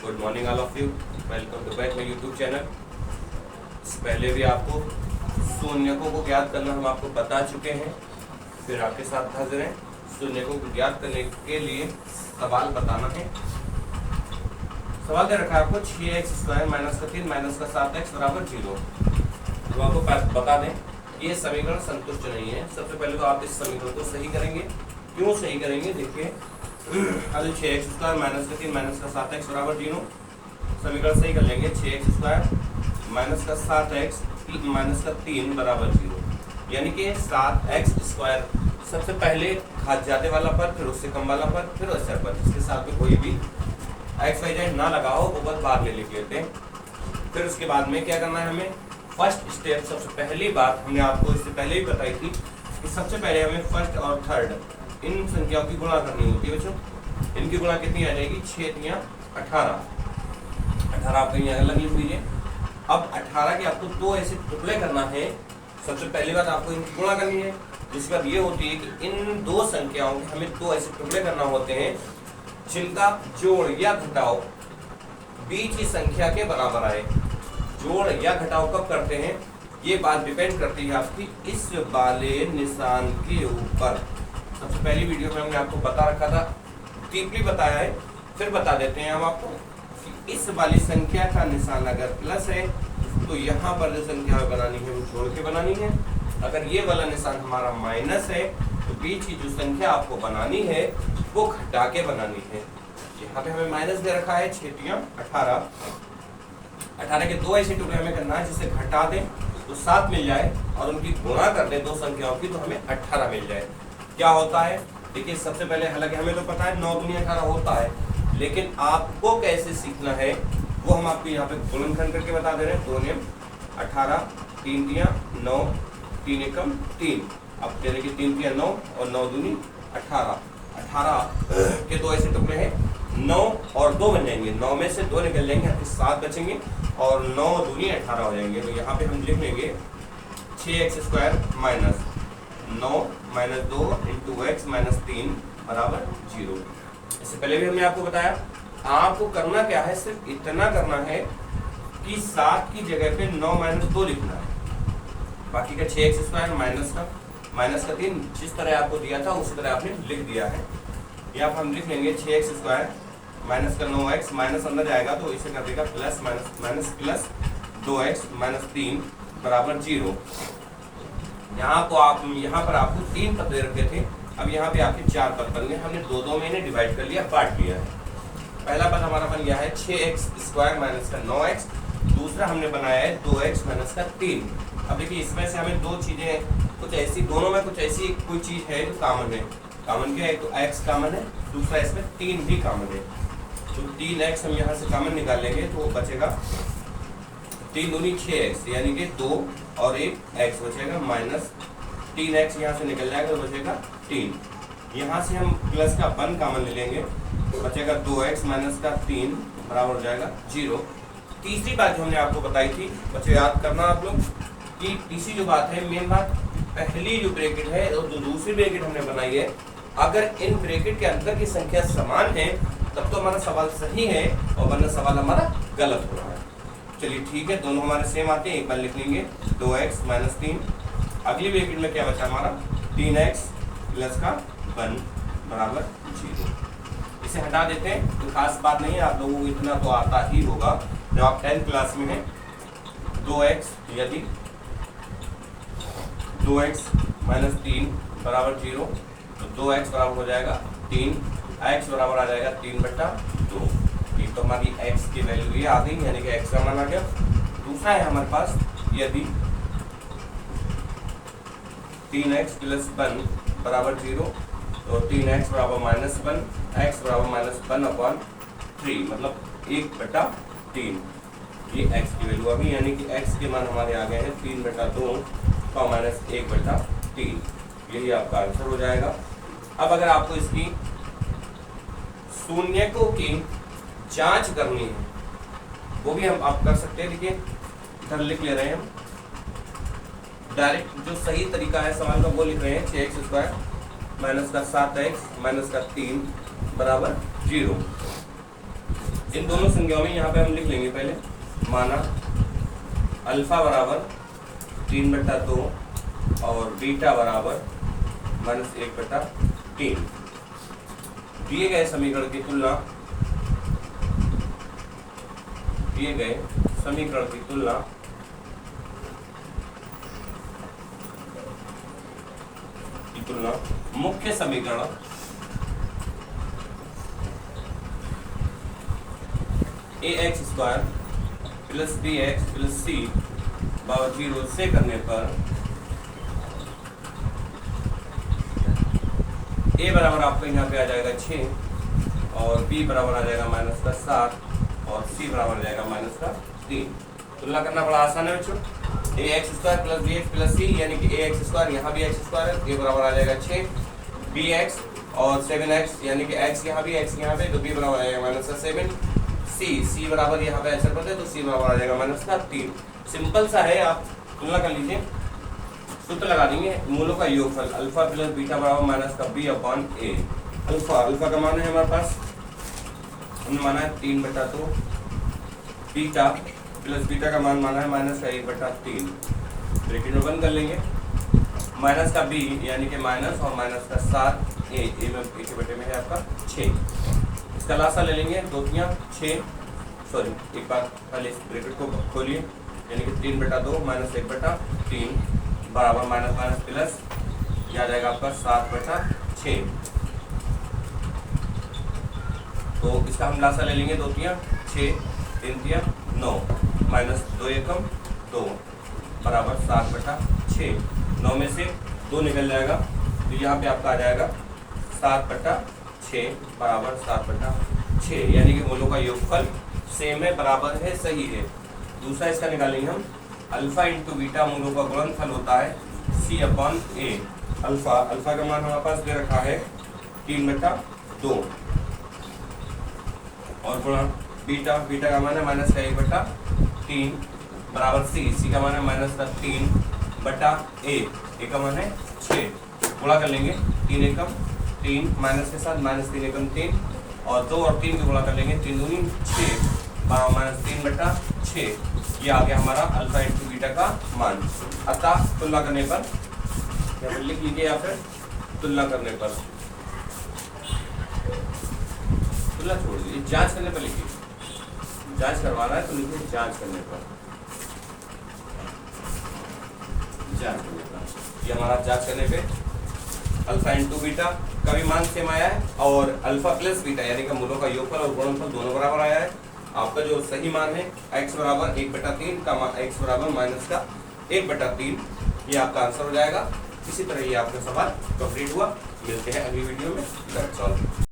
Good morning all of you, welcome to back my YouTube channel. इससे पहले भी आपको शून्यकों को ज्ञात करना हम आपको बता चुके हैं, फिर आपके साथ हाजिर हैं। शून्यकों को ज्ञात करने के लिए सवाल बताना है। सवाल दे रखा है आपको 6x² - 3 - 7x = 0। तो आपको बता दें ये समीकरण संतुष्ट नहीं है। सबसे पहले तो आप इस समीकरण को सही करेंगे। क्यों सही करेंगे, देखिए अभी 6x² - 3 - 7x = 0 समीकरण सही कर लेंगे। 6x² - 7x - 3 = 0, यानी कि 7x² सबसे पहले घात जाते वाला पद, फिर उससे कम वाला पद, फिर वैसा पद जिसके साथ में कोई भी x y z ना लगाओ वो पद बाद में लिख लेते हैं। फिर उसके बाद में क्या करना है हमें, फर्स्ट स्टेप सबसे पहली बात हमने आपको इससे पहले ही बताई थी कि सबसे पहले हमें फर्स्ट और थर्ड इन संख्याओं की गुणा करनी होती है बच्चों। इनकी गुणा कितनी आ जाएगी, 6 × 18। 18 आप कहीं अलग लिख लीजिए। अब 18 के आपको दो ऐसे टुकड़े करना है। सबसे पहली बात आपको इनकी गुणा करनी है, जिसके बाद ये होती है कि इन दो संख्याओं के हमें दो ऐसे टुकड़े करना होते हैं जिनका जोड़ या घटाव बीच की संख्या के बराबर आए। जोड़ या घटाव कब करते हैं, ये बात डिपेंड करती है आपकी इस वाले निशान के ऊपर। सबसे पहली वीडियो में हमने आपको बता रखा था, डीपली बताया है, फिर बता देते हैं हम आपको कि इस वाली संख्या का निशान अगर प्लस है तो यहाँ पर जो संख्या बनानी है वो जोड़ के बनानी है। अगर ये वाला निशान हमारा माइनस है तो बीच की जो संख्या आपको बनानी है वो घटा के बनानी है। यहाँ पे हमें माइनस दे रखा है 6 × 18। 18 के दो ऐसे टुकड़े हमें करना है जिसे घटा दें तो 7 मिल जाए और उनकी गुणा कर दें दो संख्याओं की तो हमें 18 मिल जाए। क्या होता है, देखिए सबसे पहले हालांकि हमें तो पता है 9 × 18 होता है, लेकिन आपको कैसे सीखना है वो हम आपको यहाँ पे गुणनखंड करके बता दे रहे हैं। 2 नियम 18, 3 × 9, 3 × 3। अब यानी कि 3 × 9 और 9 दूनी 18। 18 के दो ऐसे टुकड़े हैं, 9 और 2 बन जाएंगे। 9 में से 2 निकल जाएंगे, आपके 7 बचेंगे और 9 दूनी 18 हो जाएंगे। तो यहाँ पे हम लिख लेंगे 6x² - 9 - 2 × x - 3 = 0। इससे पहले भी हमने आपको बताया आपको करना क्या है, सिर्फ इतना करना है कि 7 की जगह पे 9 - 2 लिखना है। बाकी का 6x² माइनस का 3 जिस तरह आपको दिया था उसी तरह आपने लिख दिया है। यहाँ हम लिख लेंगे 6x² - 9x माइनस अंदर जाएगा तो इसे कर देगा प्लस माइनस प्लस 2x - 3 = 0। यहाँ पर आपको 3 पद दे रखे थे, अब यहाँ पे आपके 4 पद बन गए। हमने दो में इन्हें डिवाइड कर लिया, बांट लिया है। पहला पद हमारा बन गया है 6x² - 9x, दूसरा हमने बनाया है 2x - 3। अब देखिए इसमें से हमें दो चीजें कुछ ऐसी, दोनों में कुछ ऐसी कोई चीज है जो कामन है। कामन क्या है, तो x कामन है, दूसरा इसमें 3 भी कामन है। तो 3x हम यहाँ से कामन निकाल लेंगे तो बचेगा 3 दूनी 6x यानी कि 2 और 1 x बचेगा, माइनस 3x यहाँ से निकल जाएगा तो बचेगा 3। यहाँ से हम प्लस का 1 कामन ले लेंगे, बचेगा 2x - 3 बराबर हो जाएगा 0। तीसरी बात जो हमने आपको बताई थी बच्चों, याद करना आप लोग कि तीसरी जो बात है, मेन बात, पहली जो ब्रैकेट है और जो दूसरी ब्रैकेट हमने बनाई है, अगर इन ब्रैकेट के अंदर की संख्या समान है तब तो हमारा सवाल सही है और वरना सवाल हमारा गलत हो रहा है। चलिए ठीक है, दोनों हमारे सेम आते हैं, एक बार लिख लेंगे 2x - 3। अगली ब्रैकेट में क्या बचा हमारा, 3x प्लस का 1 बराबर 0। इसे हटा देते हैं, तो खास बात नहीं है, आप लोगों को इतना तो आता ही होगा जब आप 10th क्लास में हैं। 2x यदि 2x - 3 बराबर 0 तो 2x बराबर हो जाएगा 3, x बराबर आ जाएगा 3/2। एक तो हमारी x की वैल्यू ये आ गई, यानी कि x का मान आ गया। दूसरा है हमारे पास, यदि 3x + 1 बराबर 0 तो 3x बराबर -1, x बराबर -1/3 मतलब 1/3। ये x की वैल्यू आ गई, यानी कि x के मान हमारे आ गए हैं 3/2 का -1/3। यही आपका आंसर हो जाएगा। अब अगर आपको इसकी शून्यकों की जांच करनी है वो भी हम आप कर सकते हैं। देखिए इधर लिख ले रहे हैं हम, डायरेक्ट जो सही तरीका है सवाल का वो लिख रहे हैं। 6x² - 7x - 3 = 0। इन दोनों संख्याओं में यहाँ पे हम लिख लेंगे पहले, माना अल्फा बराबर 3/2 और बीटा बराबर -1/3। दिए गए समीकरण की तुलना मुख्य समीकरण ax² + bx + c = 0 से करने पर a बराबर आपका यहाँ पे आ जाएगा 6 और b बराबर आ जाएगा -7 और c बराबर आ जाएगा -3। तुलना करना बड़ा आसान है बच्चों। ax² + bx + c यानी कि ax² यहाँ भी x² है, a बराबर आ जाएगा 6, bx और 7x यानी कि x यहाँ भी x यहाँ पे, तो b बराबर आ जाएगा -7, c बराबर यहाँ पे ऐसा करते हैं तो c बराबर आ जाएगा -3। सिंपल सा है, आप तुलना कर लीजिए। सूत्र लगा देंगे, मूलों का योगफल अल्फा + बीटा बराबर -b/a। अल्फा का मान है हमारे पास, हमने माना है 3/2, बीटा का मान माना है -1/3। ब्रैकेट में बंद कर लेंगे, माइनस का b यानी कि माइनस और -7 a में एक बटे में है आपका 6। इसका लासा ले लेंगे, 2 × 6, सॉरी एक बार पहले इस ब्रैकेट को खोलिए, यानी कि 3/2 -1/3 बराबर माइनस प्लस, यह आ जाएगा आपका 7/6। तो इसका हम लासा ले लेंगे, 2 × 6, 3 × 9 -2 एकम 2 बराबर 7/6। 9 में से 2 निकल जाएगा तो यहाँ पे आपका आ जाएगा 7/6 बराबर 7/6, यानी कि मूलों का योगफल सेम है, बराबर है, सही है। दूसरा इसका निकालेंगे हम, अल्फा × बीटा मूलों का गुणनफल होता है c/a। अल्फा का मान हमारे पास दे रखा है 3/2 और गुणा बीटा का मान है -1/3 बराबर c का मान है -3/a का मान है 6। गुणा कर लेंगे, 3 एकम 3 माइनस के साथ -3 एकम 3 और 2 और 3 को गुणा कर लेंगे, 3 दूनी 6 बराबर -3/6। ये आ गया हमारा अल्फा × बीटा का मान। अतः तुलना करने पर या फिर लिख लीजिए, या फिर तुलना करने पर, तुलना छोड़ दीजिए, जांच करने पर लिखिए। जांच करवाना है तो लिखिए जांच करने पर, ये हमारा जांच करने पे अल्फा × बीटा का भी मान सेम आया है और अल्फा + बीटा यानी कि मूलों का योगफल और गुणनफल दोनों बराबर आया है। आपका जो सही मान है x बराबर 1/3 का मान, x बराबर -1/3, ये आपका आंसर हो जाएगा। इसी तरह ये आपका सवाल कंप्लीट हुआ। मिलते हैं अगली वीडियो में। That's all.